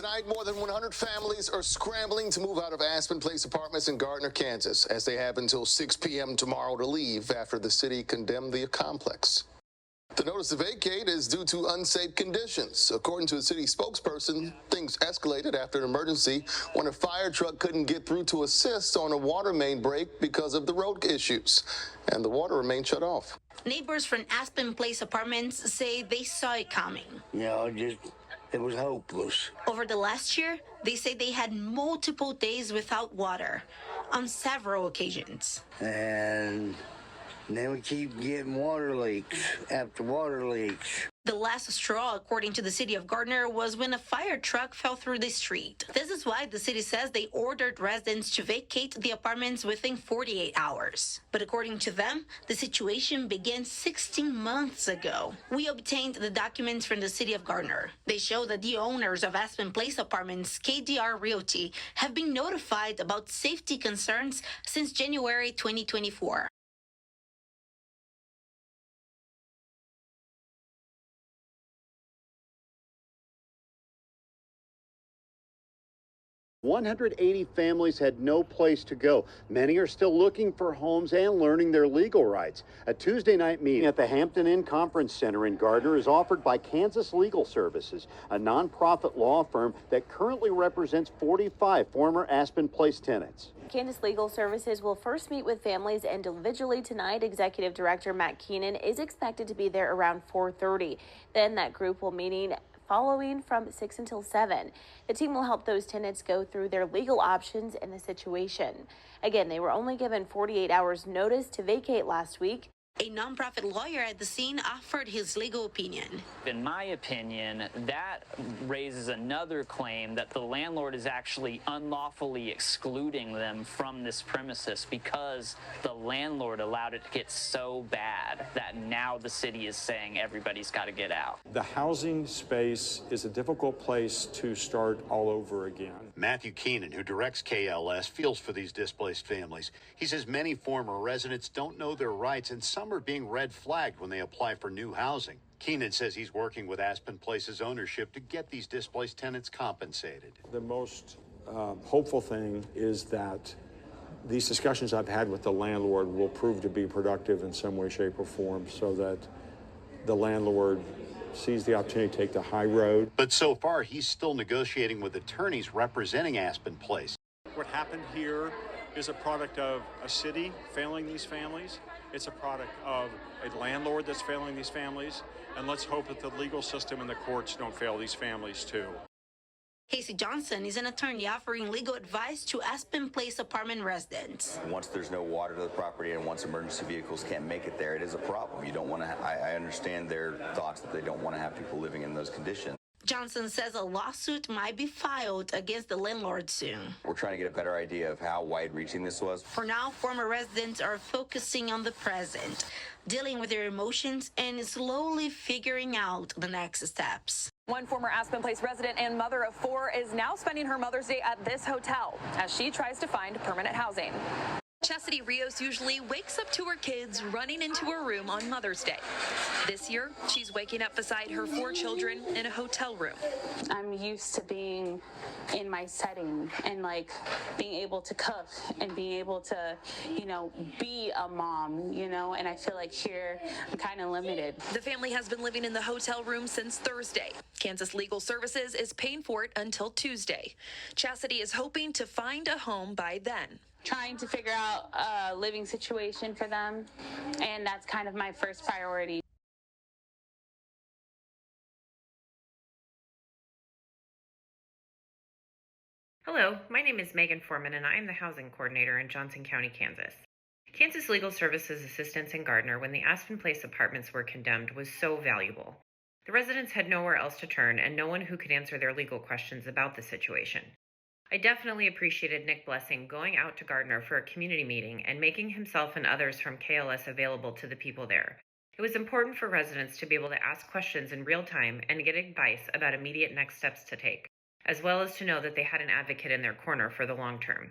Tonight, more than 100 families are scrambling to move out of Aspen Place Apartments in Gardner, Kansas, as they have until 6 p.m. tomorrow to leave after the city condemned the complex. The notice to vacate is due to unsafe conditions. According to a city spokesperson, things escalated after an emergency when a fire truck couldn't get through to assist on a water main break because of the road issues, and the water remained shut off. Neighbors from Aspen Place Apartments say they saw it coming. It was hopeless. Over the last year, they say they had multiple days without water on several occasions. And then we keep getting water leaks after water leaks. The last straw, according to the City of Gardner, was when a fire truck fell through the street. This is why the city says they ordered residents to vacate the apartments within 48 hours. But according to them, the situation began 16 months ago. We obtained the documents from the City of Gardner. They show that the owners of Aspen Place Apartments, KDR Realty, have been notified about safety concerns since January 2024. 180 families had no place to go. Many are still looking for homes and learning their legal rights. A Tuesday night meeting at the Hampton Inn Conference Center in Gardner is offered by Kansas Legal Services, a nonprofit law firm that currently represents 45 former Aspen Place tenants. Kansas Legal Services will first meet with families individually tonight. Executive Director Matt Keenan is expected to be there around 4:30. Then that group will meeting following from 6 until 7. The team will help those tenants go through their legal options in the situation. Again, they were only given 48 hours notice to vacate last week. A nonprofit lawyer at the scene offered his legal opinion. In my opinion, that raises another claim that the landlord is actually unlawfully excluding them from this premises because the landlord allowed it to get so bad that now the city is saying everybody's got to get out. The housing space is a difficult place to start all over again. Matthew Keenan, who directs KLS, feels for these displaced families. He says many former residents don't know their rights, and some are being red flagged when they apply for new housing. Keenan says he's working with Aspen Place's ownership to get these displaced tenants compensated. The most hopeful thing is that these discussions I've had with the landlord will prove to be productive in some way, shape, or form so that the landlord sees the opportunity to take the high road. But so far, he's still negotiating with attorneys representing Aspen Place. What happened here is a product of a city failing these families. It's a product of a landlord that's failing these families. And let's hope that the legal system and the courts don't fail these families too. Casey Johnson is an attorney offering legal advice to Aspen Place apartment residents. Once there's no water to the property and once emergency vehicles can't make it there, it is a problem. You don't want to, I understand their thoughts that they don't want to have people living in those conditions. Johnson says a lawsuit might be filed against the landlord soon. We're trying to get a better idea of how wide-reaching this was. For now, former residents are focusing on the present, dealing with their emotions and slowly figuring out the next steps. One former Aspen Place resident and mother of 4 is now spending her Mother's Day at this hotel as she tries to find permanent housing. Chastity Rios usually wakes up to her kids running into her room on Mother's Day. This year, she's waking up beside her 4 children in a hotel room. I'm used to being in my setting and being able to cook and being able to, be a mom, and I feel like here I'm kind of limited. The family has been living in the hotel room since Thursday. Kansas Legal Services is paying for it until Tuesday. Chastity is hoping to find a home by then. Trying to figure out a living situation for them, and that's kind of my first priority. Hello, my name is Megan Foreman, and I am the housing coordinator in Johnson County, Kansas. Kansas Legal Services assistance in Gardner when the Aspen Place Apartments were condemned was so valuable. The residents had nowhere else to turn and no one who could answer their legal questions about the situation. I definitely appreciated Nick Blessing going out to Gardner for a community meeting and making himself and others from KLS available to the people there. It was important for residents to be able to ask questions in real time and get advice about immediate next steps to take, as well as to know that they had an advocate in their corner for the long term.